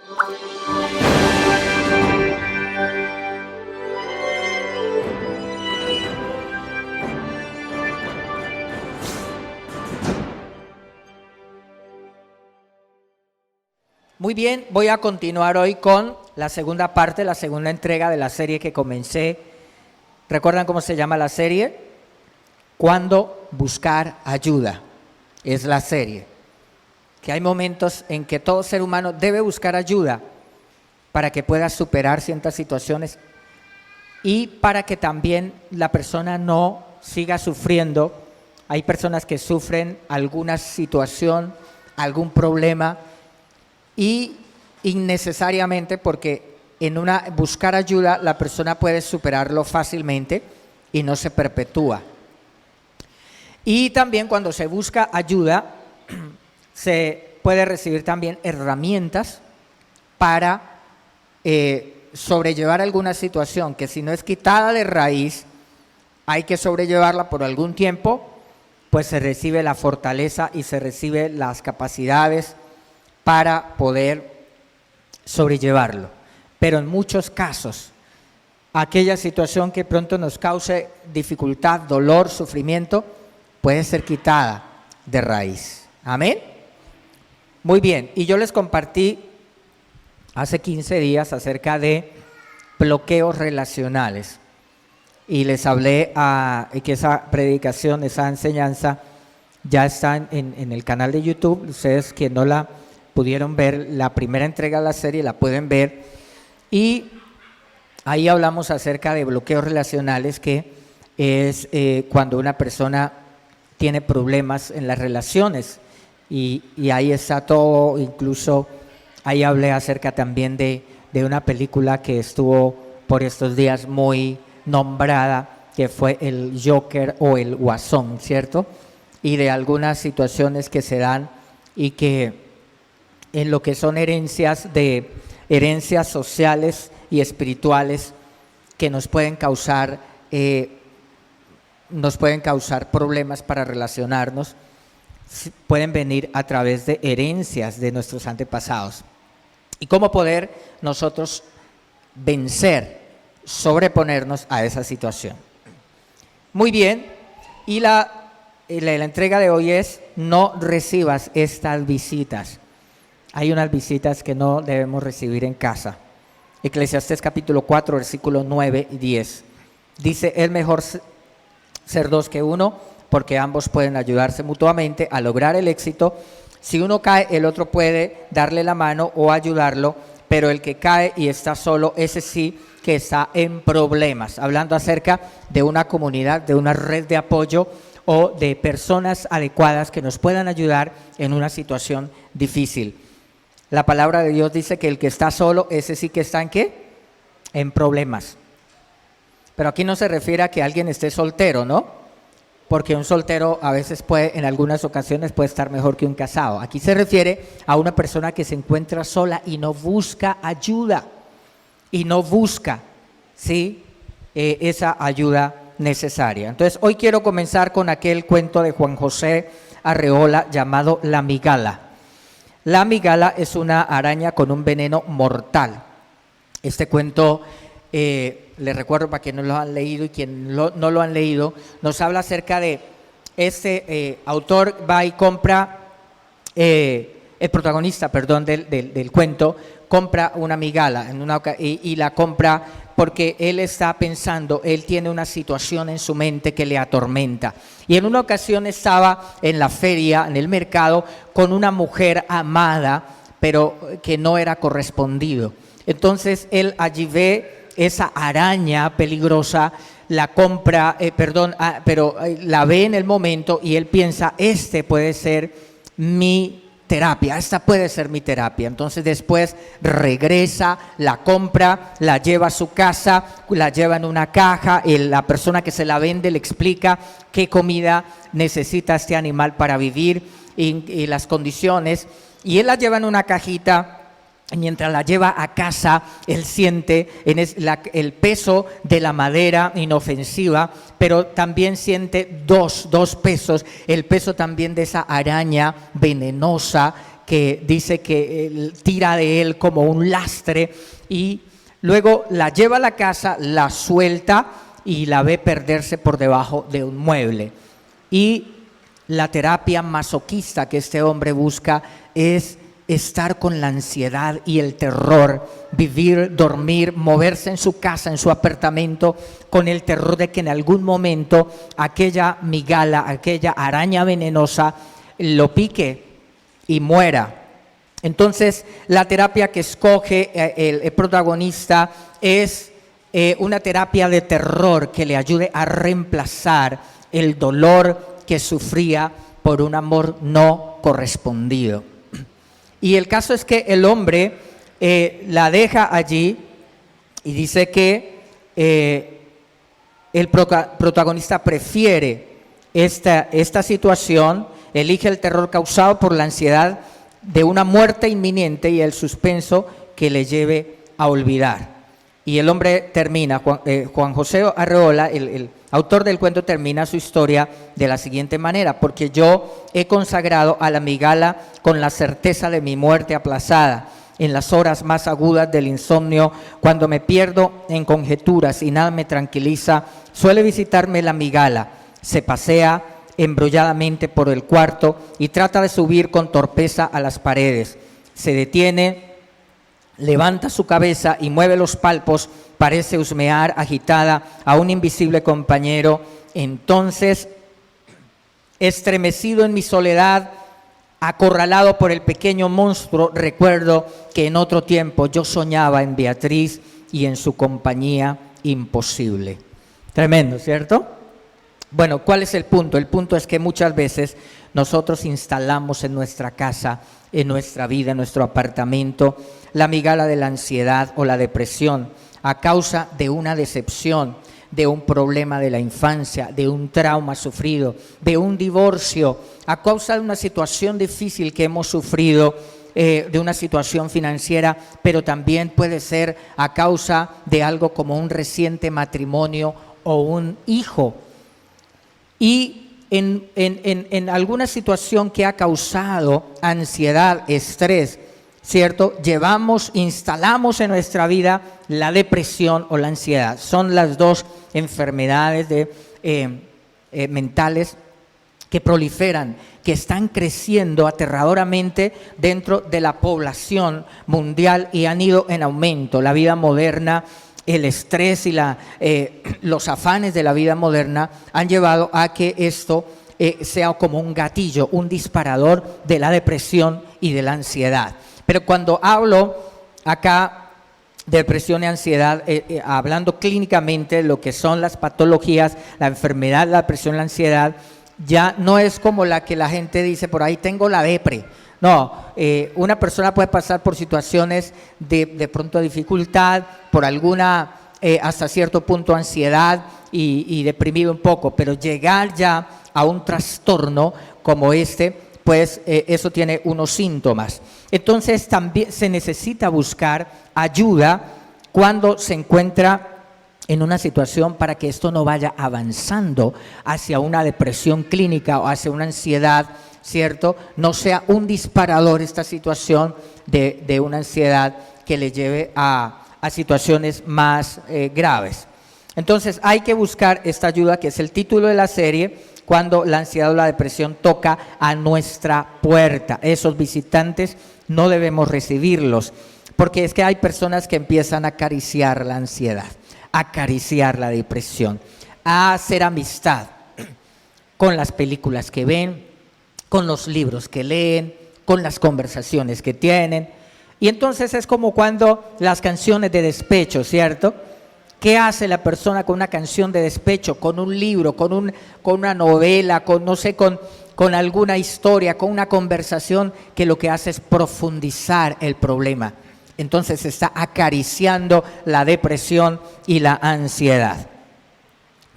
Muy bien, voy a continuar hoy con la segunda parte, la segunda entrega de la serie que comencé. ¿Recuerdan cómo se llama la serie? Cuando buscar ayuda, es la serie. Que hay momentos en que todo ser humano debe buscar ayuda para que pueda superar ciertas situaciones y para que también la persona no siga sufriendo. Hay personas que sufren alguna situación, algún problema, y innecesariamente, porque en buscar ayuda la persona puede superarlo fácilmente y no se perpetúa. Y también cuando se busca ayuda se puede recibir también herramientas para sobrellevar alguna situación que, si no es quitada de raíz, hay que sobrellevarla por algún tiempo, pues se recibe la fortaleza y se recibe las capacidades para poder sobrellevarlo. Pero en muchos casos, aquella situación que pronto nos cause dificultad, dolor, sufrimiento, puede ser quitada de raíz. ¿Amén? Muy bien, y yo les compartí hace 15 días acerca de bloqueos relacionales. Y les hablé que esa predicación, esa enseñanza, ya está en el canal de YouTube. Ustedes que no la pudieron ver, la primera entrega de la serie la pueden ver, y ahí hablamos acerca de bloqueos relacionales, que es cuando una persona tiene problemas en las relaciones, y ahí está todo. Incluso ahí hablé acerca también de una película que estuvo por estos días muy nombrada, que fue el Joker o el Guasón, ¿cierto? Y de algunas situaciones que se dan y que en lo que son herencias sociales y espirituales que nos pueden causar problemas para relacionarnos, pueden venir a través de herencias de nuestros antepasados. Y cómo poder nosotros vencer, sobreponernos a esa situación. Muy bien, y la entrega de hoy es: no recibas estas visitas. Hay unas visitas que no debemos recibir en casa. Eclesiastés capítulo 4, versículos 9 y 10. Dice: es mejor ser dos que uno, porque ambos pueden ayudarse mutuamente a lograr el éxito. Si uno cae, el otro puede darle la mano o ayudarlo, pero el que cae y está solo, ese sí que está en problemas. Hablando acerca de una comunidad, de una red de apoyo o de personas adecuadas que nos puedan ayudar en una situación difícil. La palabra de Dios dice que el que está solo, ese sí que está ¿en qué? En problemas. Pero aquí no se refiere a que alguien esté soltero, ¿no? Porque un soltero a veces en algunas ocasiones puede estar mejor que un casado. Aquí se refiere a una persona que se encuentra sola y no busca ayuda. Y no busca, ¿sí?, esa ayuda necesaria. Entonces, hoy quiero comenzar con aquel cuento de Juan José Arreola llamado La Migala. La migala es una araña con un veneno mortal. Este cuento, les recuerdo para quienes no lo han leído y quienes no lo han leído, nos habla acerca de este autor va y compra, el protagonista, del cuento, compra una migala y la compra porque él está pensando, él tiene una situación en su mente que le atormenta. Y en una ocasión estaba en la feria, en el mercado, con una mujer amada, pero que no era correspondido. Entonces él allí ve esa araña peligrosa, la compra, pero la ve en el momento y él piensa, este puede ser mi terapia, esta puede ser mi terapia. Entonces después regresa, la compra, la lleva a su casa, la lleva en una caja, y la persona que se la vende le explica qué comida necesita este animal para vivir y las condiciones, y él la lleva en una cajita. Mientras la lleva a casa, él siente el peso de la madera inofensiva, pero también siente dos pesos, el peso también de esa araña venenosa que dice que él tira de él como un lastre y luego la lleva a la casa, la suelta y la ve perderse por debajo de un mueble. Y la terapia masoquista que este hombre busca es estar con la ansiedad y el terror, vivir, dormir, moverse en su casa, en su apartamento, con el terror de que en algún momento aquella migala, aquella araña venenosa lo pique y muera. Entonces, la terapia que escoge el protagonista es una terapia de terror que le ayude a reemplazar el dolor que sufría por un amor no correspondido. Y el caso es que el hombre la deja allí y dice que el protagonista prefiere esta situación, elige el terror causado por la ansiedad de una muerte inminente y el suspenso que le lleve a olvidar. Y el hombre termina, Juan José Arreola, el autor del cuento, termina su historia de la siguiente manera: porque yo he consagrado a la migala con la certeza de mi muerte aplazada, en las horas más agudas del insomnio, cuando me pierdo en conjeturas y nada me tranquiliza, suele visitarme la migala, se pasea embrolladamente por el cuarto y trata de subir con torpeza a las paredes, se detiene, levanta su cabeza y mueve los palpos, parece husmear agitada a un invisible compañero. Entonces, estremecido en mi soledad, acorralado por el pequeño monstruo, recuerdo que en otro tiempo yo soñaba en Beatriz y en su compañía imposible. Tremendo, ¿cierto? Bueno, ¿cuál es el punto? El punto es que muchas veces nosotros instalamos en nuestra casa, en nuestra vida, en nuestro apartamento, la migala de la ansiedad o la depresión a causa de una decepción, de un problema de la infancia, de un trauma sufrido, de un divorcio, a causa de una situación difícil que hemos sufrido, de una situación financiera, pero también puede ser a causa de algo como un reciente matrimonio o un hijo. Y en alguna situación que ha causado ansiedad, estrés, ¿cierto? Instalamos en nuestra vida la depresión o la ansiedad. Son las dos enfermedades mentales que proliferan, que están creciendo aterradoramente dentro de la población mundial y han ido en aumento. La vida moderna, el estrés y los afanes de la vida moderna han llevado a que esto sea como un gatillo, un disparador de la depresión y de la ansiedad. Pero cuando hablo acá de depresión y ansiedad, hablando clínicamente de lo que son las patologías, la enfermedad, la depresión y la ansiedad, ya no es como la que la gente dice por ahí, tengo la depre. No, una persona puede pasar por situaciones de pronto dificultad, por alguna, hasta cierto punto, ansiedad y deprimido un poco, pero llegar ya a un trastorno como este, pues eso tiene unos síntomas. Entonces también se necesita buscar ayuda cuando se encuentra en una situación para que esto no vaya avanzando hacia una depresión clínica o hacia una ansiedad, ¿cierto? No sea un disparador esta situación de una ansiedad que le lleve a situaciones más graves. Entonces hay que buscar esta ayuda, que es el título de la serie, cuando la ansiedad o la depresión toca a nuestra puerta. Esos visitantes no debemos recibirlos, porque es que hay personas que empiezan a acariciar la ansiedad, a acariciar la depresión, a hacer amistad con las películas que ven, con los libros que leen, con las conversaciones que tienen. Y entonces es como cuando las canciones de despecho, ¿cierto? ¿Qué hace la persona con una canción de despecho, con un libro, con una novela, con alguna historia, con una conversación que lo que hace es profundizar el problema? Entonces está acariciando la depresión y la ansiedad.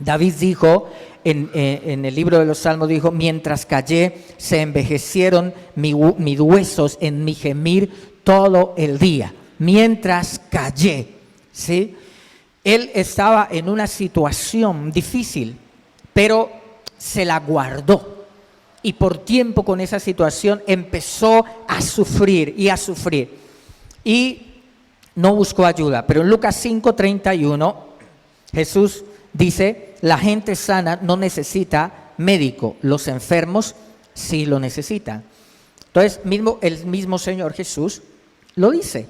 David dijo en el libro de los Salmos, dijo, mientras callé se envejecieron mis huesos en mi gemir todo el día. Mientras callé, ¿sí? Él estaba en una situación difícil, pero se la guardó. y por tiempo con esa situación empezó a sufrir y a sufrir. Y no buscó ayuda. Pero en Lucas 5:31, Jesús dice, la gente sana no necesita médico, los enfermos sí lo necesitan. Entonces, el mismo Señor Jesús lo dice.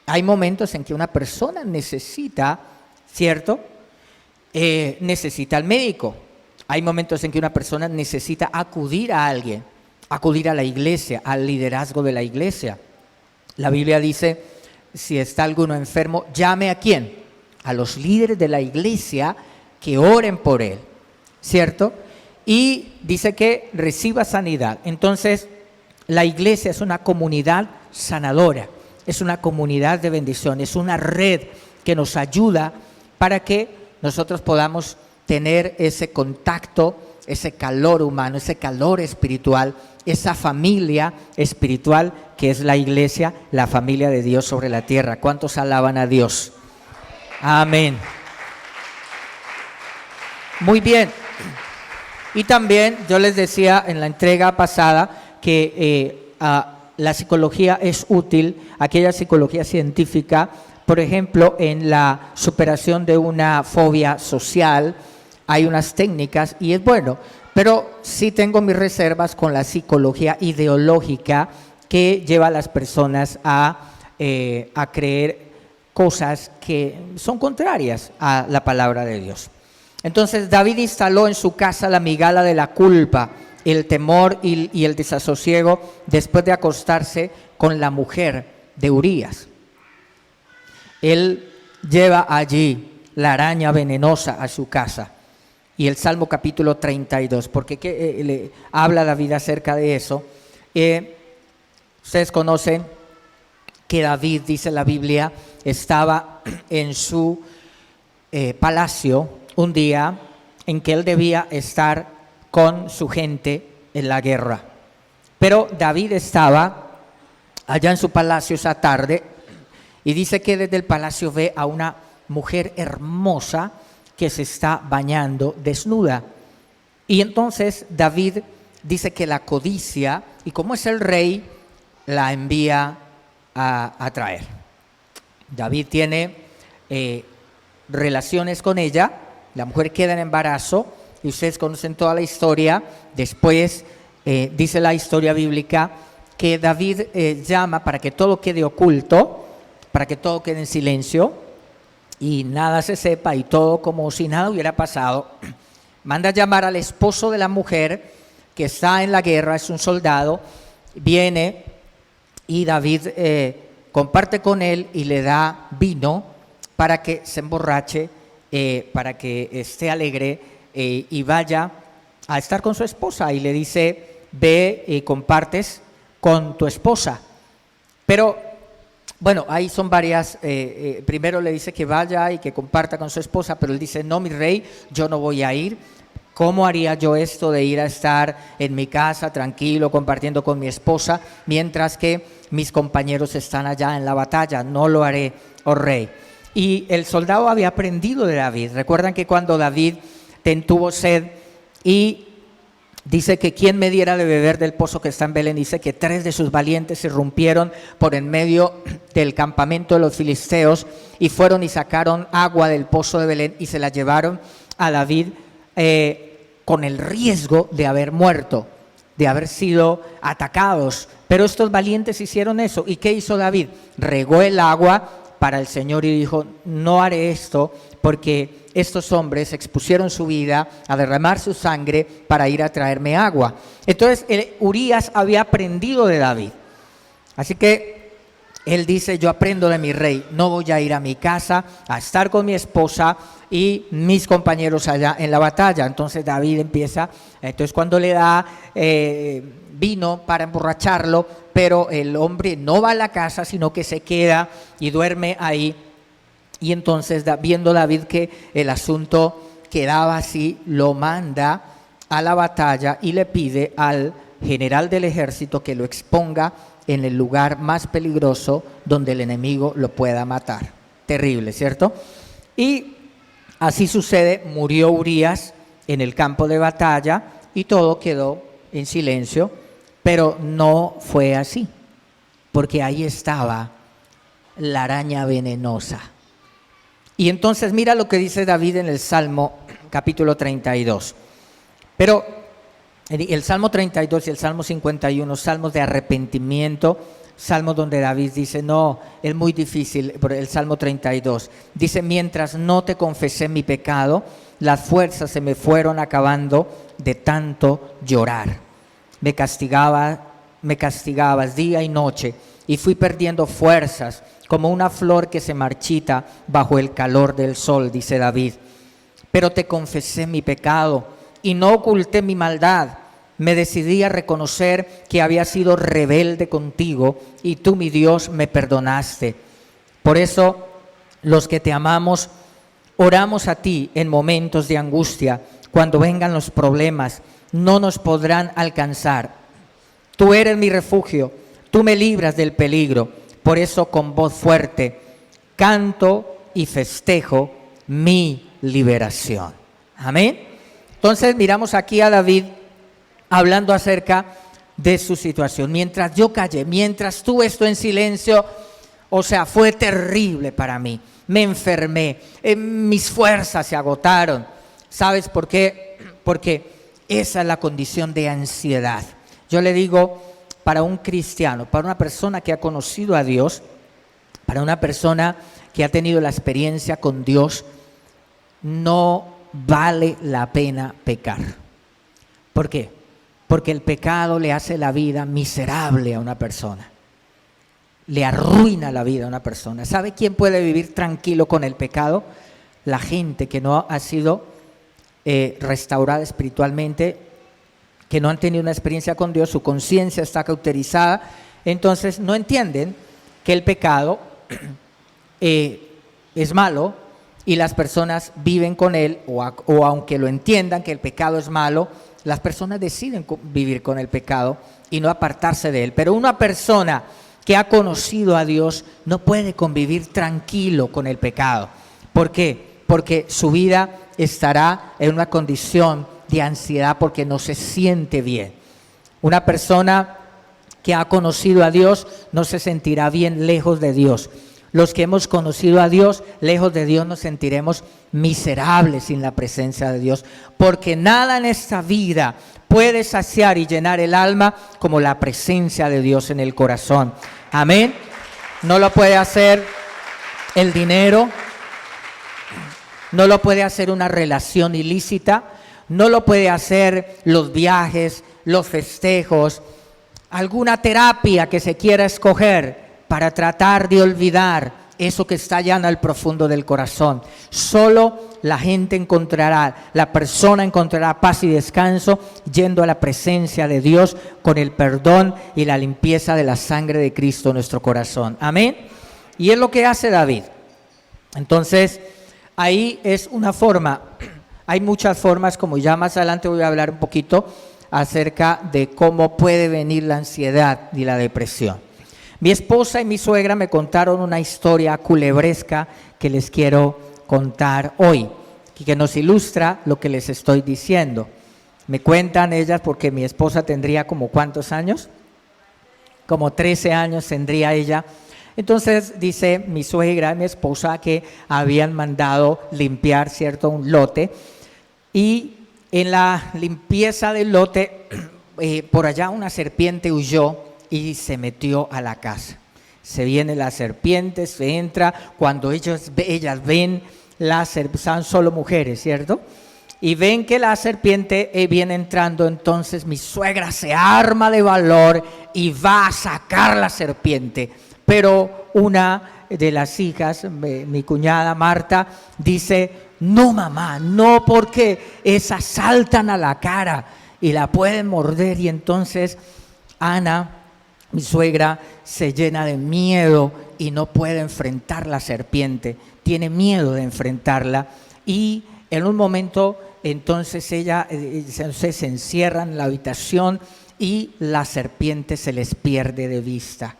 Hay momentos en que una persona necesita, ¿cierto? Necesita al médico. Hay momentos en que una persona necesita acudir a alguien, acudir a la iglesia, al liderazgo de la iglesia. La Biblia dice, si está alguno enfermo, llame a ¿quién? A los líderes de la iglesia que oren por él, ¿cierto? Y dice que reciba sanidad. Entonces, la iglesia es una comunidad sanadora, es una comunidad de bendición, es una red que nos ayuda para que nosotros podamos tener ese contacto, ese calor humano, ese calor espiritual, esa familia espiritual que es la iglesia, la familia de Dios sobre la tierra. ¿Cuántos alaban a Dios? Amén. Muy bien. Y también yo les decía en la entrega pasada que la psicología es útil, aquella psicología científica, por ejemplo, en la superación de una fobia social, hay unas técnicas y es bueno, pero sí tengo mis reservas con la psicología ideológica que lleva a las personas a creer cosas que son contrarias a la palabra de Dios. Entonces David instaló en su casa la amigala de la culpa, el temor y el desasosiego después de acostarse con la mujer de Urías. Él lleva allí la araña venenosa a su casa. Y el Salmo capítulo 32, porque le habla David acerca de eso. Ustedes conocen que David, dice la Biblia, estaba en su palacio un día en que él debía estar con su gente en la guerra. Pero David estaba allá en su palacio esa tarde y dice que desde el palacio ve a una mujer hermosa que se está bañando desnuda. Y entonces David dice que la codicia, y como es el rey, la envía a traer. David tiene relaciones con ella, la mujer queda en embarazo, y ustedes conocen toda la historia. Después dice la historia bíblica que David llama para que todo quede oculto, para que todo quede en silencio, y nada se sepa y todo como si nada hubiera pasado. Manda a llamar al esposo de la mujer que está en la guerra, es un soldado, viene y David comparte con él y le da vino para que se emborrache, para que esté alegre y vaya a estar con su esposa, y le dice, ve y compartes con tu esposa. Pero bueno, ahí son varias, primero le dice que vaya y que comparta con su esposa, pero él dice, no, mi rey, yo no voy a ir. ¿Cómo haría yo esto de ir a estar en mi casa tranquilo compartiendo con mi esposa mientras que mis compañeros están allá en la batalla? No lo haré, oh rey. Y el soldado había aprendido de David. Recuerdan que cuando David tuvo sed y dice que quien me diera de beber del pozo que está en Belén, dice que 3 de sus valientes se irrumpieron por en medio del campamento de los filisteos y fueron y sacaron agua del pozo de Belén y se la llevaron a David con el riesgo de haber muerto, de haber sido atacados. Pero estos valientes hicieron eso. ¿Y qué hizo David? Regó el agua para el Señor y dijo, no haré esto porque estos hombres expusieron su vida a derramar su sangre para ir a traerme agua. Entonces Urías había aprendido de David. Así que él dice, yo aprendo de mi rey, no voy a ir a mi casa a estar con mi esposa y mis compañeros allá en la batalla. Entonces David empieza, entonces cuando le da vino para emborracharlo, pero el hombre no va a la casa, sino que se queda y duerme ahí. Y entonces viendo David que el asunto quedaba así, lo manda a la batalla y le pide al general del ejército que lo exponga en el lugar más peligroso donde el enemigo lo pueda matar. Terrible, ¿cierto? Y así sucede, murió Urías en el campo de batalla y todo quedó en silencio, pero no fue así, porque ahí estaba la araña venenosa. Y entonces mira lo que dice David en el Salmo capítulo 32. Pero el Salmo 32 y el Salmo 51, salmos de arrepentimiento, salmos donde David dice, no, es muy difícil. El Salmo 32 dice, mientras no te confesé mi pecado, las fuerzas se me fueron acabando de tanto llorar. Me castigabas día y noche y fui perdiendo fuerzas como una flor que se marchita bajo el calor del sol, dice David. Pero te confesé mi pecado y no oculté mi maldad. Me decidí a reconocer que había sido rebelde contigo y tú, mi Dios, me perdonaste. Por eso, los que te amamos, oramos a ti en momentos de angustia. Cuando vengan los problemas, no nos podrán alcanzar. Tú eres mi refugio, tú me libras del peligro. Por eso, con voz fuerte, canto y festejo mi liberación. Amén. Entonces miramos aquí a David hablando acerca de su situación. Mientras yo callé, mientras tú estuve en silencio, o sea, fue terrible para mí. Me enfermé, mis fuerzas se agotaron. ¿Sabes por qué? Porque esa es la condición de ansiedad. Yo le digo, para un cristiano, para una persona que ha conocido a Dios, para una persona que ha tenido la experiencia con Dios, no vale la pena pecar. ¿Por qué? Porque el pecado le hace la vida miserable a una persona. Le arruina la vida a una persona. ¿Sabe quién puede vivir tranquilo con el pecado? La gente que no ha sido restaurada espiritualmente, que no han tenido una experiencia con Dios, su conciencia está cauterizada, entonces no entienden que el pecado es malo y las personas viven con él, o aunque lo entiendan que el pecado es malo, las personas deciden vivir con el pecado y no apartarse de él. Pero una persona que ha conocido a Dios no puede convivir tranquilo con el pecado. ¿Por qué? Porque su vida estará en una condición de ansiedad porque no se siente bien. Una persona que ha conocido a Dios no se sentirá bien lejos de Dios. Los que hemos conocido a Dios, lejos de Dios nos sentiremos miserables sin la presencia de Dios, porque nada en esta vida puede saciar y llenar el alma como la presencia de Dios en el corazón. Amén. No lo puede hacer el dinero, no lo puede hacer una relación ilícita, no lo puede hacer los viajes, los festejos, alguna terapia que se quiera escoger para tratar de olvidar eso que está allá en el profundo del corazón. Solo la gente encontrará, la persona encontrará paz y descanso yendo a la presencia de Dios con el perdón y la limpieza de la sangre de Cristo en nuestro corazón. Amén. Y es lo que hace David. Entonces, ahí es una forma. Hay muchas formas, como ya más adelante voy a hablar un poquito acerca de cómo puede venir la ansiedad y la depresión. Mi esposa y mi suegra me contaron una historia culebresca que les quiero contar hoy, y que nos ilustra lo que les estoy diciendo. Me cuentan ellas porque mi esposa tendría como ¿cuántos años? Como 13 años tendría ella. Entonces dice mi suegra y mi esposa que habían mandado limpiar, ¿cierto?, un lote, y en la limpieza del lote, por allá una serpiente huyó y se metió a la casa. Se viene la serpiente, se entra, cuando ellas ven son solo mujeres, ¿cierto? Y ven que la serpiente viene entrando, entonces mi suegra se arma de valor y va a sacar la serpiente. Pero una de las hijas, mi cuñada Marta, dice, no mamá, no, porque esas saltan a la cara y la pueden morder. Y entonces Ana, mi suegra, se llena de miedo y no puede enfrentar la serpiente, tiene miedo de enfrentarla, y en un momento entonces ella se encierra en la habitación y la serpiente se les pierde de vista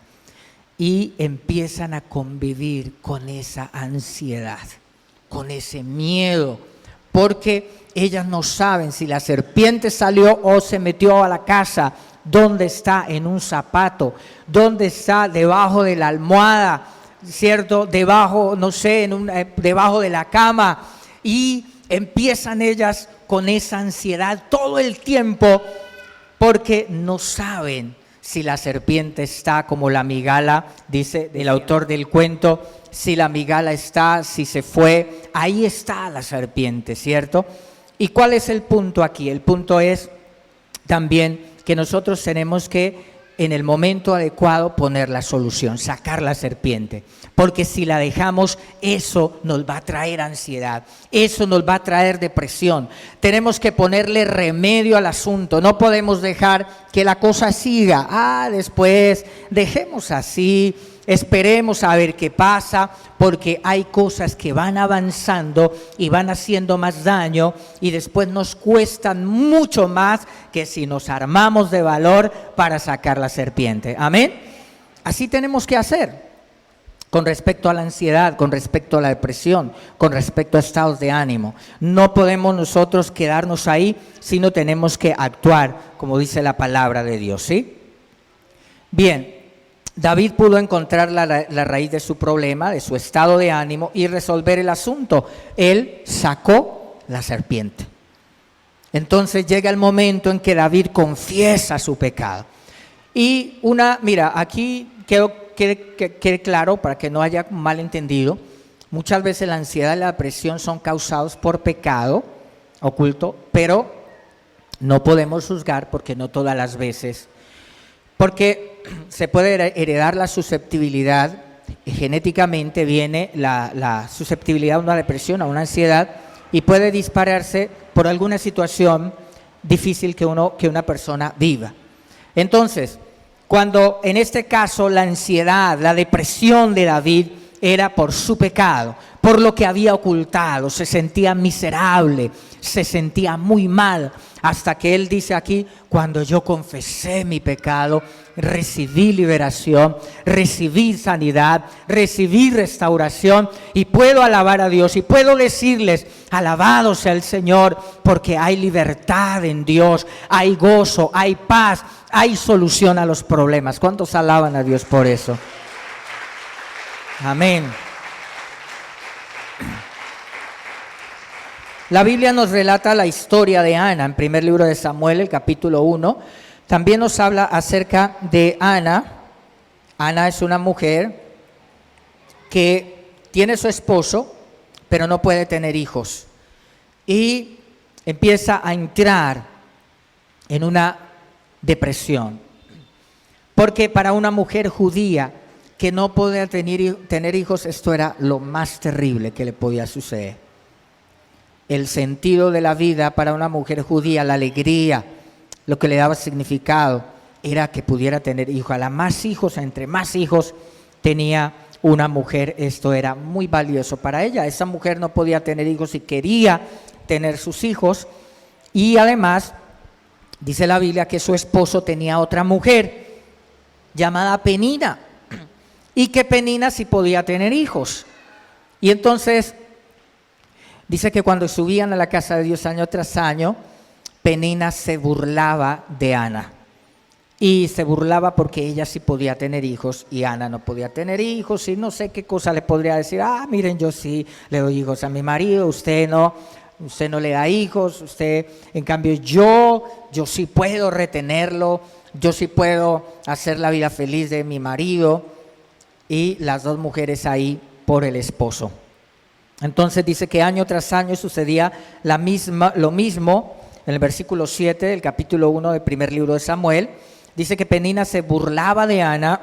y empiezan a convivir con esa ansiedad, con ese miedo, porque ellas no saben si la serpiente salió o se metió a la casa, dónde está, en un zapato, dónde está, debajo de la almohada, ¿cierto? Debajo, no sé, debajo de la cama, y empiezan ellas con esa ansiedad todo el tiempo porque no saben si la serpiente está, como la migala, dice el autor del cuento, si la migala está, si se fue, ahí está la serpiente, ¿cierto? ¿Y cuál es el punto aquí? El punto es también que nosotros tenemos que en el momento adecuado poner la solución, sacar la serpiente, porque si la dejamos, eso nos va a traer ansiedad, eso nos va a traer depresión. Tenemos que ponerle remedio al asunto, no podemos dejar que la cosa siga, después dejemos así, esperemos a ver qué pasa, porque hay cosas que van avanzando y van haciendo más daño y después nos cuestan mucho más que si nos armamos de valor para sacar la serpiente. Amén. Así tenemos que hacer con respecto a la ansiedad, con respecto a la depresión, con respecto a estados de ánimo. No podemos nosotros quedarnos ahí, sino tenemos que actuar, como dice la palabra de Dios, ¿sí? Bien. David pudo encontrar la raíz de su problema, de su estado de ánimo y resolver el asunto. Él sacó la serpiente. Entonces llega el momento en que David confiesa su pecado. Y mira, aquí quede claro para que no haya malentendido, muchas veces la ansiedad y la depresión son causados por pecado oculto, pero no podemos juzgar porque no todas las veces. Porque se puede heredar la susceptibilidad, genéticamente viene la susceptibilidad a una depresión, a una ansiedad, y puede dispararse por alguna situación difícil que una persona viva. Entonces, cuando en este caso la ansiedad, la depresión de David era por su pecado, por lo que había ocultado, se sentía miserable, se sentía muy mal, hasta que él dice aquí, cuando yo confesé mi pecado, recibí liberación, recibí sanidad, recibí restauración y puedo alabar a Dios y puedo decirles, alabado sea el Señor, porque hay libertad en Dios, hay gozo, hay paz, hay solución a los problemas. ¿Cuántos alaban a Dios por eso? Amén. La Biblia nos relata la historia de Ana en primer libro de Samuel, el capítulo 1. También nos habla acerca de Ana. Ana es una mujer que tiene su esposo, pero no puede tener hijos. Y empieza a entrar en una depresión. Porque para una mujer judía que no podía tener hijos, esto era lo más terrible que le podía suceder. El sentido de la vida para una mujer judía, la alegría, lo que le daba significado, era que pudiera tener hijos. A la más hijos, entre más hijos tenía una mujer, esto era muy valioso para ella. Esa mujer no podía tener hijos y quería tener sus hijos. Y además, dice la Biblia que su esposo tenía otra mujer llamada Penina, y que Penina sí podía tener hijos. Y entonces dice que cuando subían a la casa de Dios año tras año, Penina se burlaba de Ana. Y se burlaba porque ella sí podía tener hijos y Ana no podía tener hijos, y no sé qué cosa le podría decir. Miren, yo sí le doy hijos a mi marido, usted no le da hijos, usted, en cambio yo sí puedo retenerlo, yo sí puedo hacer la vida feliz de mi marido. Y las dos mujeres ahí por el esposo. Entonces dice que año tras año sucedía lo mismo. En el versículo 7 del capítulo 1 del primer libro de Samuel, dice que Penina se burlaba de Ana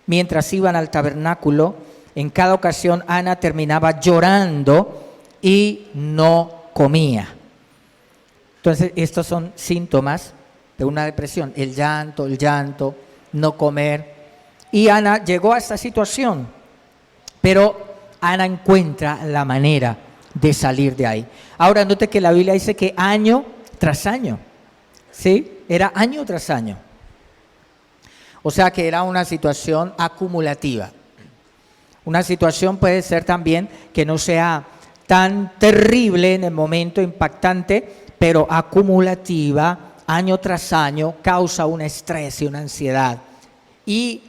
mientras iban al tabernáculo. En cada ocasión Ana terminaba llorando y no comía. Entonces estos son síntomas de una depresión: el llanto, no comer. Y Ana llegó a esta situación, pero Ana encuentra la manera de salir de ahí. Ahora note que la Biblia dice que año tras año, ¿sí? Era año tras año. O sea que era una situación acumulativa. Una situación puede ser también que no sea tan terrible en el momento, impactante, pero acumulativa, año tras año, causa un estrés y una ansiedad. Y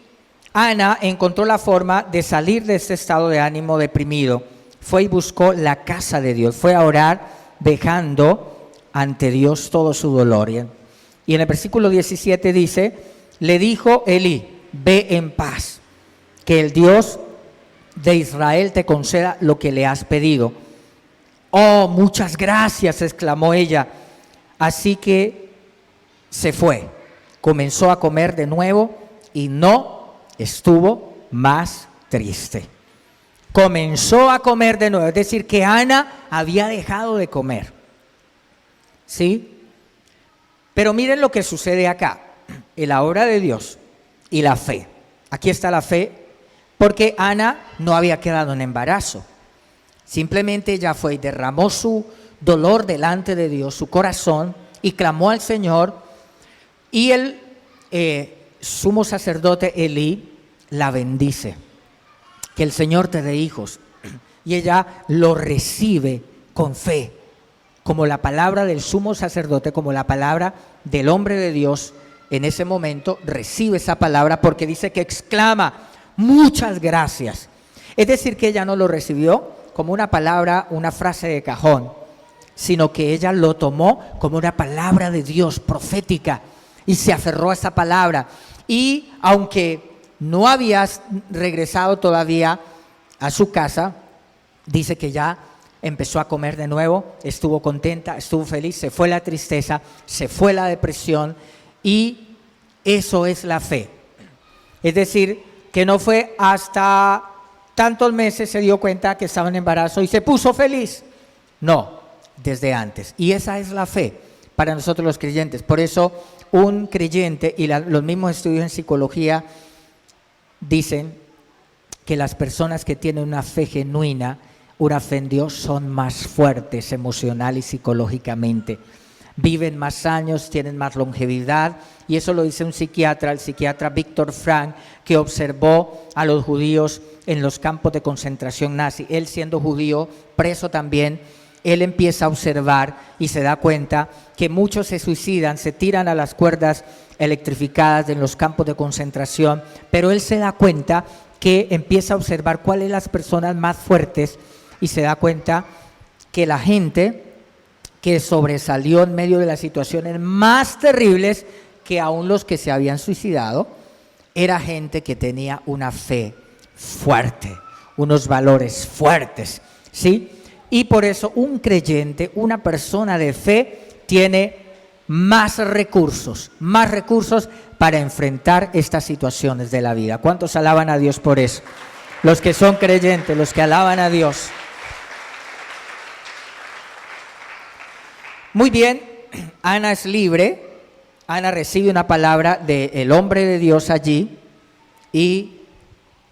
Ana encontró la forma de salir de este estado de ánimo deprimido. Fue y buscó la casa de Dios, fue a orar dejando ante Dios todo su dolor. Y en el versículo 17 dice, le dijo Elí, ve en paz, que el Dios de Israel te conceda lo que le has pedido. Oh, muchas gracias, exclamó ella. Así que se fue, comenzó a comer de nuevo y no estuvo más triste. Comenzó a comer de nuevo, es decir, que Ana había dejado de comer. ¿Sí? Pero miren lo que sucede acá, en la obra de Dios y la fe. Aquí está la fe, porque Ana no había quedado en embarazo. Simplemente ella fue y derramó su dolor delante de Dios, su corazón, y clamó al Señor. Y el sumo sacerdote Elí la bendice. Que el Señor te dé hijos. Y ella lo recibe con fe, como la palabra del sumo sacerdote, como la palabra del hombre de Dios. En ese momento recibe esa palabra porque dice que exclama, muchas gracias. Es decir, que ella no lo recibió como una palabra, una frase de cajón, sino que ella lo tomó como una palabra de Dios profética y se aferró a esa palabra. Y aunque no había regresado todavía a su casa, dice que ya empezó a comer de nuevo, estuvo contenta, estuvo feliz, se fue la tristeza, se fue la depresión, y eso es la fe. Es decir, que no fue hasta tantos meses se dio cuenta que estaba en embarazo y se puso feliz. No, desde antes. Y esa es la fe para nosotros los creyentes. Por eso un creyente, y los mismos estudios en psicología dicen que las personas que tienen una fe genuina, una fe en Dios, son más fuertes emocional y psicológicamente. Viven más años, tienen más longevidad, y eso lo dice un psiquiatra, el psiquiatra Viktor Frankl, que observó a los judíos en los campos de concentración nazi. Él, siendo judío, preso también, él empieza a observar y se da cuenta que muchos se suicidan, se tiran a las cuerdas electrificadas en los campos de concentración, pero él se da cuenta que empieza a observar cuáles son las personas más fuertes y se da cuenta que la gente que sobresalió en medio de las situaciones más terribles, que aún los que se habían suicidado, era gente que tenía una fe fuerte, unos valores fuertes, ¿sí? Y por eso un creyente, una persona de fe, tiene más recursos para enfrentar estas situaciones de la vida. ¿Cuántos alaban a Dios por eso? Los que son creyentes, los que alaban a Dios. Muy bien, Ana es libre. Ana recibe una palabra del hombre de Dios allí y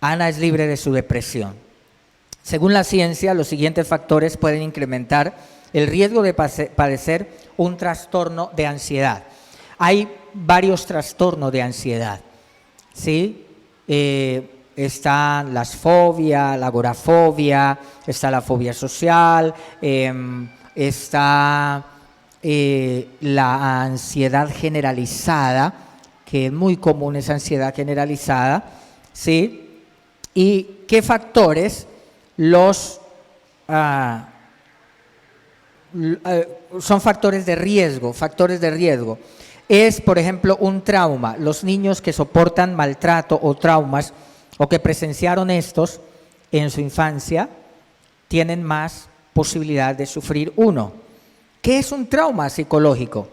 Ana es libre de su depresión. Según la ciencia, los siguientes factores pueden incrementar el riesgo de padecer un trastorno de ansiedad. Hay varios trastornos de ansiedad, ¿sí? Están las fobias, la agorafobia, está la fobia social, está la ansiedad generalizada, que es muy común esa ansiedad generalizada, ¿sí? ¿Y qué factores son factores de riesgo? Factores de riesgo es, por ejemplo, un trauma. Los niños que soportan maltrato o traumas o que presenciaron estos en su infancia tienen más posibilidad de sufrir uno. ¿Qué es un trauma psicológico?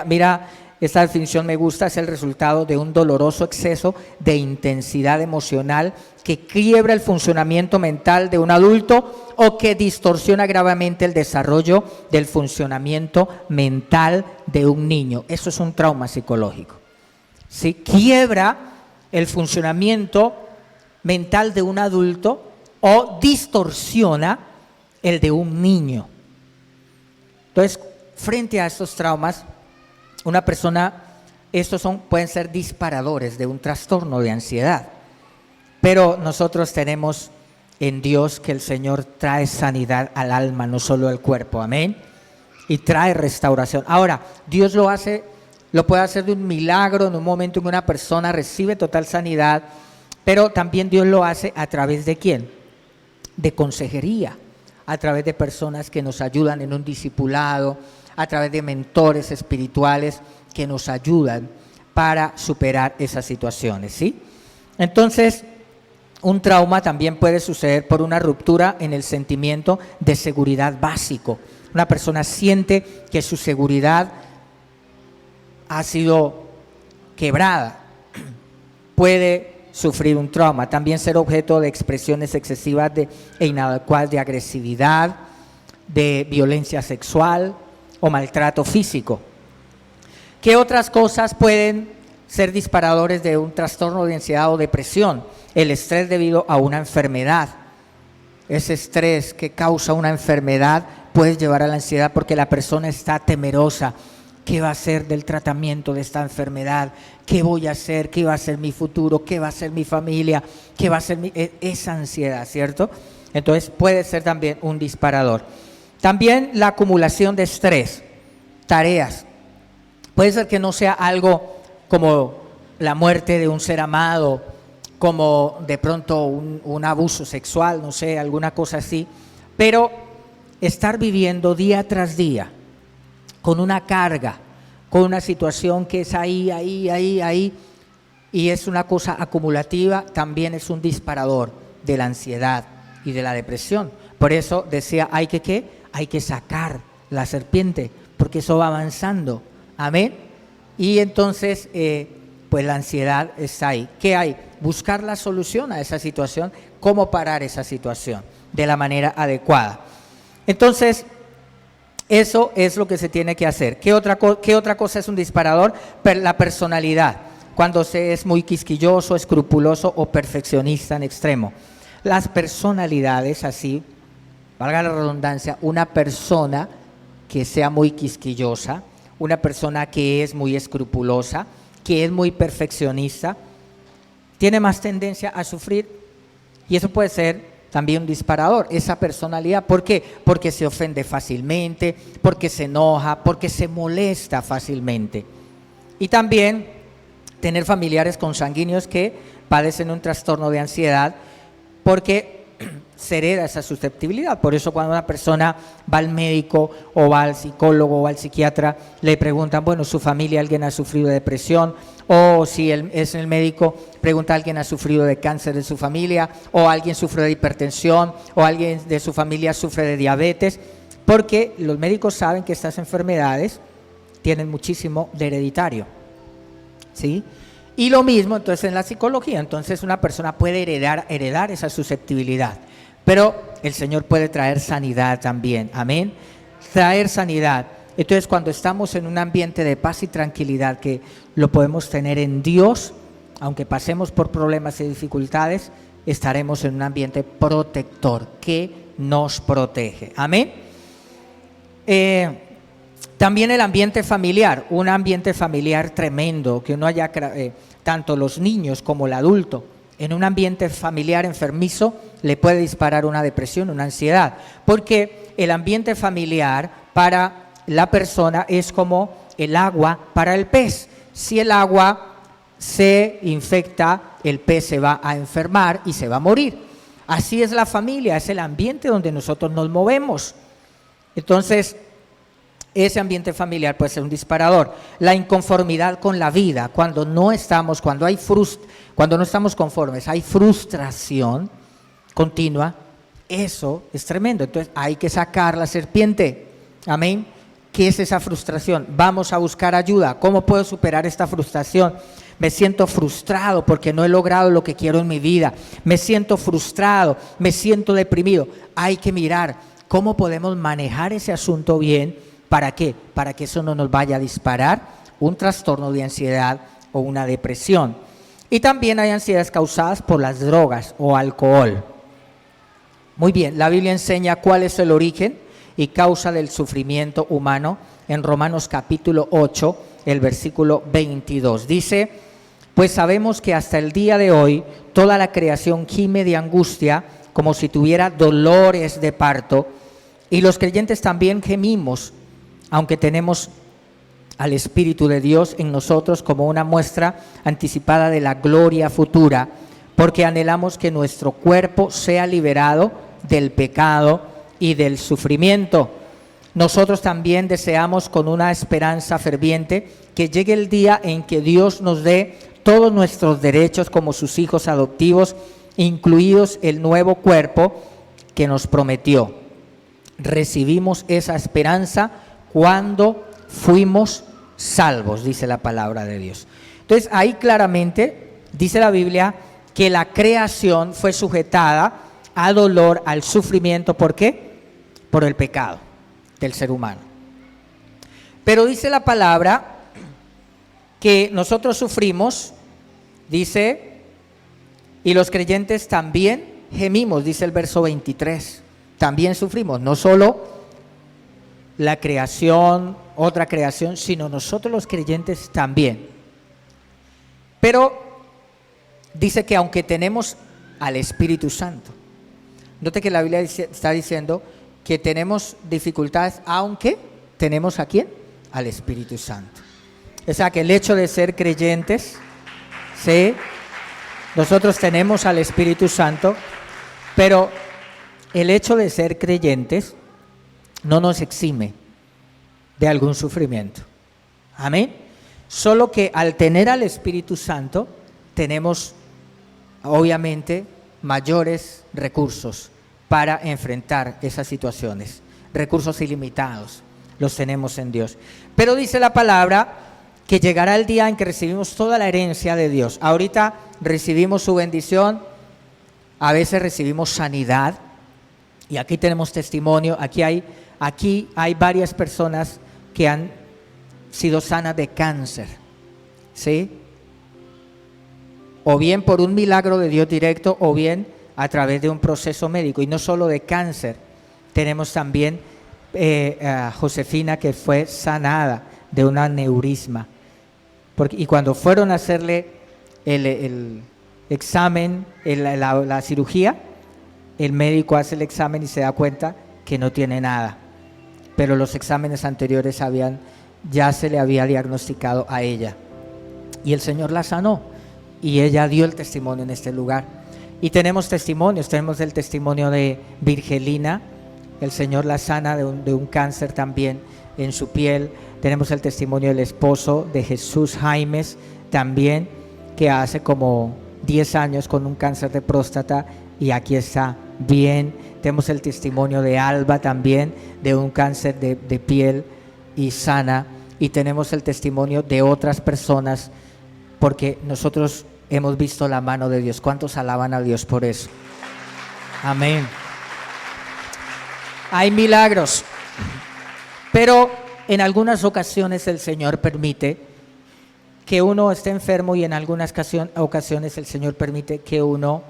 Mira, esta definición me gusta, es el resultado de un doloroso exceso de intensidad emocional que quiebra el funcionamiento mental de un adulto o que distorsiona gravemente el desarrollo del funcionamiento mental de un niño. Eso es un trauma psicológico. ¿Sí? Quiebra el funcionamiento mental de un adulto o distorsiona el de un niño. Entonces, frente a estos traumas, una persona, pueden ser disparadores de un trastorno de ansiedad. Pero nosotros tenemos en Dios que el Señor trae sanidad al alma, no solo al cuerpo, amén, y trae restauración. Ahora, Dios lo puede hacer de un milagro en un momento en que una persona recibe total sanidad, pero también Dios lo hace a través de ¿quién? De consejería, a través de personas que nos ayudan en un discipulado, a través de mentores espirituales que nos ayudan para superar esas situaciones, ¿sí? Entonces, un trauma también puede suceder por una ruptura en el sentimiento de seguridad básico. Una persona siente que su seguridad ha sido quebrada, puede sufrir un trauma, también ser objeto de expresiones excesivas e inadecuadas de agresividad, de violencia sexual o maltrato físico. ¿Qué otras cosas pueden ser disparadores de un trastorno de ansiedad o depresión? El estrés debido a una enfermedad. Ese estrés que causa una enfermedad puede llevar a la ansiedad porque la persona está temerosa. ¿Qué va a hacer del tratamiento de esta enfermedad? ¿Qué voy a hacer? ¿Qué va a ser mi futuro? ¿Qué va a ser mi familia? ¿Qué va a ser esa ansiedad, cierto? Entonces puede ser también un disparador. También la acumulación de estrés, tareas. Puede ser que no sea algo como la muerte de un ser amado, como de pronto un abuso sexual, no sé, alguna cosa así, pero estar viviendo día tras día con una carga, con una situación que es ahí, y es una cosa acumulativa, también es un disparador de la ansiedad y de la depresión. Por eso decía, hay que sacar la serpiente, porque eso va avanzando, amén. Y entonces, pues la ansiedad está ahí. ¿Qué hay? Buscar la solución a esa situación, cómo parar esa situación de la manera adecuada. Entonces, eso es lo que se tiene que hacer. ¿Qué otra cosa es un disparador? La personalidad, cuando se es muy quisquilloso, escrupuloso o perfeccionista en extremo. Las personalidades así, valga la redundancia, una persona que sea muy quisquillosa, una persona que es muy escrupulosa, que es muy perfeccionista, tiene más tendencia a sufrir, y eso puede ser también un disparador, esa personalidad. ¿Por qué? Porque se ofende fácilmente, porque se enoja, porque se molesta fácilmente. Y también tener familiares consanguíneos que padecen un trastorno de ansiedad, porque se hereda esa susceptibilidad. Por eso cuando una persona va al médico o va al psicólogo o al psiquiatra, le preguntan, bueno, ¿su familia alguien ha sufrido de depresión? O si es el médico, pregunta, ¿alguien ha sufrido de cáncer de su familia? O alguien sufre de hipertensión, o alguien de su familia sufre de diabetes, porque los médicos saben que estas enfermedades tienen muchísimo de hereditario, ¿sí? Y lo mismo entonces en la psicología. Entonces una persona puede heredar esa susceptibilidad, pero el Señor puede traer sanidad también, amén, traer sanidad. Entonces cuando estamos en un ambiente de paz y tranquilidad, que lo podemos tener en Dios, aunque pasemos por problemas y dificultades, estaremos en un ambiente protector que nos protege, amén. También el ambiente familiar, un ambiente familiar tremendo, que no haya tanto los niños como el adulto. En un ambiente familiar enfermizo le puede disparar una depresión, una ansiedad, porque el ambiente familiar para la persona es como el agua para el pez. Si el agua se infecta, el pez se va a enfermar y se va a morir. Así es la familia, es el ambiente donde nosotros nos movemos. Entonces, ese ambiente familiar puede ser un disparador. La inconformidad con la vida, cuando no estamos conformes, hay frustración continua, eso es tremendo. Entonces hay que sacar la serpiente, amén. ¿Qué es esa frustración? Vamos a buscar ayuda. ¿Cómo puedo superar esta frustración? Me siento frustrado porque no he logrado lo que quiero en mi vida. Me siento frustrado, me siento deprimido. Hay que mirar cómo podemos manejar ese asunto bien. ¿Para qué? Para que eso no nos vaya a disparar un trastorno de ansiedad o una depresión. Y también hay ansiedades causadas por las drogas o alcohol. Muy bien, la Biblia enseña cuál es el origen y causa del sufrimiento humano en Romanos capítulo 8, el versículo 22. Dice, pues sabemos que hasta el día de hoy toda la creación gime de angustia como si tuviera dolores de parto. Y los creyentes también gemimos, aunque tenemos al Espíritu de Dios en nosotros como una muestra anticipada de la gloria futura, porque anhelamos que nuestro cuerpo sea liberado del pecado y del sufrimiento. Nosotros también deseamos con una esperanza ferviente que llegue el día en que Dios nos dé todos nuestros derechos como sus hijos adoptivos, incluidos el nuevo cuerpo que nos prometió. Recibimos esa esperanza cuando fuimos salvos, dice la palabra de Dios. Entonces ahí claramente dice la Biblia que la creación fue sujetada a dolor, al sufrimiento. ¿Por qué? Por el pecado del ser humano. Pero dice la palabra que nosotros sufrimos, dice, y los creyentes también gemimos, dice el verso 23. También sufrimos, no solo la creación, otra creación, sino nosotros los creyentes también. Pero dice que aunque tenemos al Espíritu Santo, note que la Biblia está diciendo que tenemos dificultades, aunque tenemos ¿a quién? Al Espíritu Santo. O sea que el hecho de ser creyentes, ¿sí? Nosotros tenemos al Espíritu Santo, pero el hecho de ser creyentes no nos exime de algún sufrimiento. Amén. Solo que al tener al Espíritu Santo tenemos obviamente mayores recursos para enfrentar esas situaciones. Recursos ilimitados los tenemos en Dios. Pero dice la palabra que llegará el día en que recibimos toda la herencia de Dios. Ahorita recibimos su bendición, a veces recibimos sanidad, y aquí tenemos testimonio. Aquí hay varias personas que han sido sanas de cáncer, ¿sí? O bien por un milagro de Dios directo, o bien a través de un proceso médico. Y no solo de cáncer, tenemos también a Josefina, que fue sanada de un aneurisma. Y cuando fueron a hacerle el examen, la cirugía, el médico hace el examen y se da cuenta que no tiene nada. Pero los exámenes anteriores ya se le había diagnosticado a ella. Y el Señor la sanó. Y ella dio el testimonio en este lugar. Y tenemos testimonios, tenemos el testimonio de Virgelina, el Señor la sana de un cáncer también en su piel. Tenemos el testimonio del esposo de Jesús Jaimes también, que hace como 10 años con un cáncer de próstata y aquí está bien. Tenemos el testimonio de Alba también, de un cáncer de piel y sana. Y tenemos el testimonio de otras personas, porque nosotros hemos visto la mano de Dios. ¿Cuántos alaban a Dios por eso? Amén. Hay milagros, pero en algunas ocasiones el Señor permite que uno esté enfermo, y en algunas ocasiones el Señor permite que uno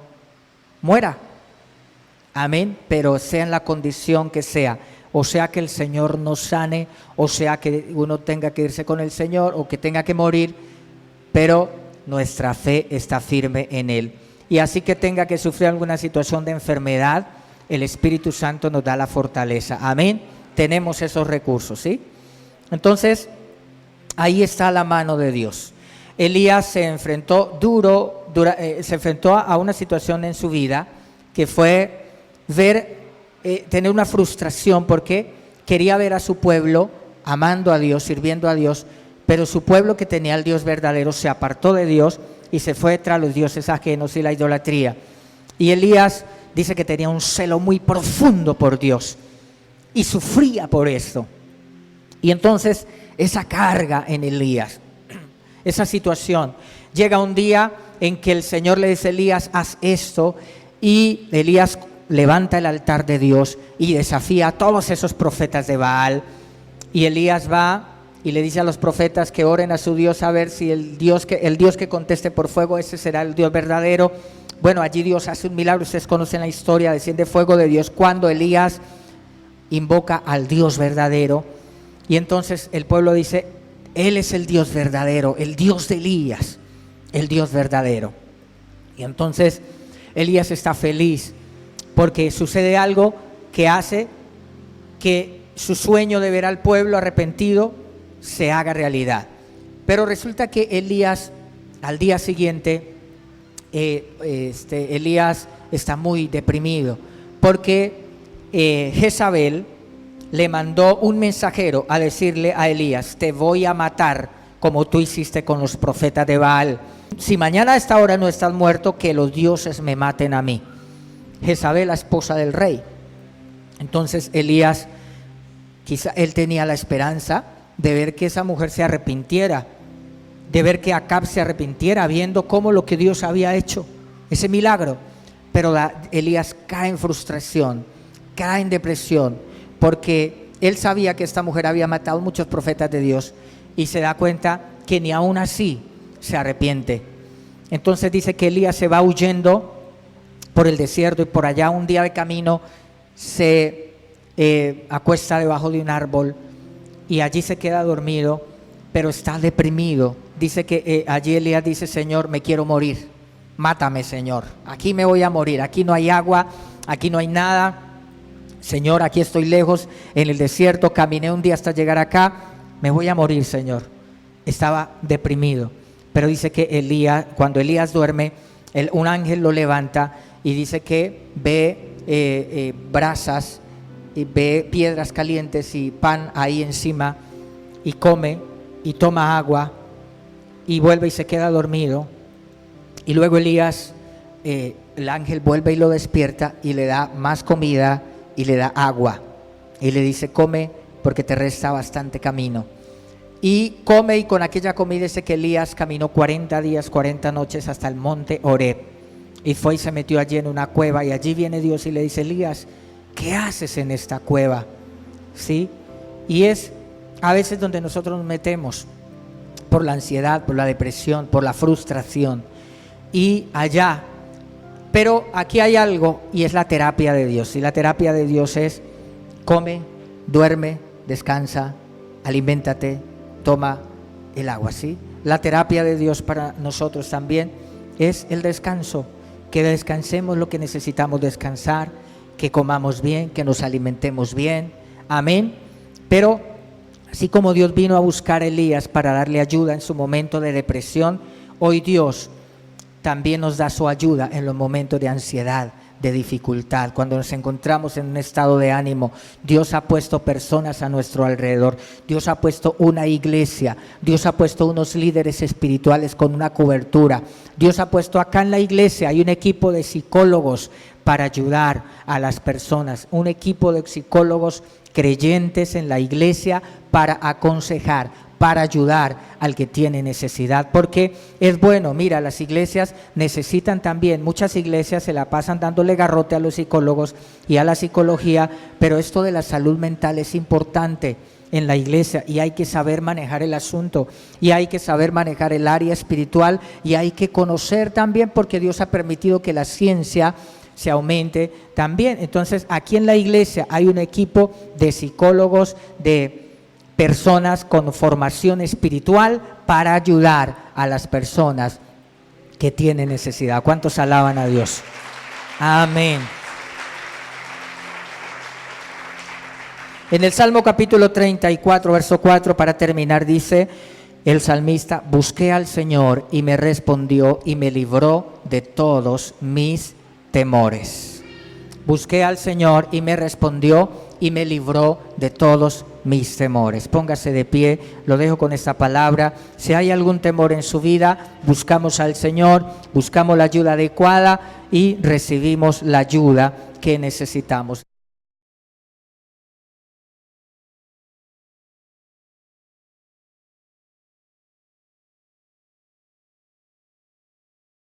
muera. Amén. Pero sea en la condición que sea, o sea que el Señor nos sane, o sea que uno tenga que irse con el Señor, o que tenga que morir, pero nuestra fe está firme en Él. Y así que tenga que sufrir alguna situación de enfermedad, el Espíritu Santo nos da la fortaleza. Amén. Tenemos esos recursos, ¿sí? Entonces, ahí está la mano de Dios. Elías se enfrentó a una situación en su vida que fue tener una frustración, porque quería ver a su pueblo amando a Dios, sirviendo a Dios, pero su pueblo, que tenía al Dios verdadero, se apartó de Dios y se fue tras los dioses ajenos y la idolatría. Y Elías dice que tenía un celo muy profundo por Dios y sufría por esto. Y entonces esa carga en Elías, esa situación, llega un día en que el Señor le dice: Elías, haz esto, y Elías levanta el altar de Dios y desafía a todos esos profetas de Baal. Y Elías va y le dice a los profetas que oren a su Dios, a ver si el Dios que conteste por fuego, ese será el Dios verdadero. Bueno, allí Dios hace un milagro. Ustedes conocen la historia, desciende fuego de Dios cuando Elías invoca al Dios verdadero. Y entonces el pueblo dice: Él es el Dios verdadero, el Dios de Elías, el Dios verdadero. Y entonces Elías está feliz porque sucede algo que hace que su sueño de ver al pueblo arrepentido se haga realidad. Pero resulta que Elías, al día siguiente, Elías está muy deprimido, porque Jezabel le mandó un mensajero a decirle a Elías: te voy a matar como tú hiciste con los profetas de Baal. Si mañana a esta hora no estás muerto, que los dioses me maten a mí. Jezabel, la esposa del rey. Entonces Elías, quizá él tenía la esperanza de ver que esa mujer se arrepintiera, de ver que Acab se arrepintiera, viendo cómo lo que Dios había hecho, ese milagro. Pero Elías cae en frustración, cae en depresión, porque él sabía que esta mujer había matado muchos profetas de Dios, y se da cuenta que ni aún así se arrepiente. Entonces dice que Elías se va huyendo por el desierto, y por allá un día de camino se acuesta debajo de un árbol y allí se queda dormido, pero está deprimido. Dice que allí Elías dice: Señor, me quiero morir, mátame, Señor, aquí me voy a morir, aquí no hay agua, aquí no hay nada, Señor, aquí estoy lejos en el desierto, caminé un día hasta llegar acá, me voy a morir, Señor. Estaba deprimido, pero dice que Elías, cuando Elías duerme, un ángel lo levanta y dice que ve brasas y ve piedras calientes y pan ahí encima, y come y toma agua y vuelve y se queda dormido. Y luego Elías, el ángel vuelve y lo despierta y le da más comida y le da agua y le dice: come, porque te resta bastante camino. Y come, y con aquella comida dice que Elías caminó 40 días, 40 noches hasta el monte Horeb, y fue y se metió allí en una cueva, y allí viene Dios y le dice: Elías, ¿qué haces en esta cueva? ¿Sí? Y es a veces donde nosotros nos metemos, por la ansiedad, por la depresión, por la frustración, y allá. Pero aquí hay algo, y es la terapia de Dios, y la terapia de Dios es: come, duerme, descansa, aliméntate, toma el agua, ¿sí? La terapia de Dios para nosotros también es el descanso, que descansemos lo que necesitamos descansar, que comamos bien, que nos alimentemos bien, amén. Pero así como Dios vino a buscar a Elías para darle ayuda en su momento de depresión, hoy Dios también nos da su ayuda en los momentos de ansiedad, de dificultad, cuando nos encontramos en un estado de ánimo. Dios ha puesto personas a nuestro alrededor, Dios ha puesto una iglesia, Dios ha puesto unos líderes espirituales con una cobertura, Dios ha puesto acá en la iglesia, hay un equipo de psicólogos para ayudar a las personas, un equipo de psicólogos creyentes en la iglesia para aconsejar, para ayudar al que tiene necesidad, porque es bueno. Mira, las iglesias necesitan también, muchas iglesias se la pasan dándole garrote a los psicólogos y a la psicología, pero esto de la salud mental es importante en la iglesia, y hay que saber manejar el asunto, y hay que saber manejar el área espiritual, y hay que conocer también, porque Dios ha permitido que la ciencia se aumente también. Entonces, aquí en la iglesia hay un equipo de psicólogos, de personas con formación espiritual para ayudar a las personas que tienen necesidad. ¿Cuántos alaban a Dios? Amén. En el Salmo capítulo 34, verso 4, para terminar, dice el salmista: busqué al Señor y me respondió y me libró de todos mis temores. Busqué al Señor y me respondió y me libró de todos mis temores. Póngase de pie, lo dejo con esta palabra. Si hay algún temor en su vida, buscamos al Señor, buscamos la ayuda adecuada y recibimos la ayuda que necesitamos.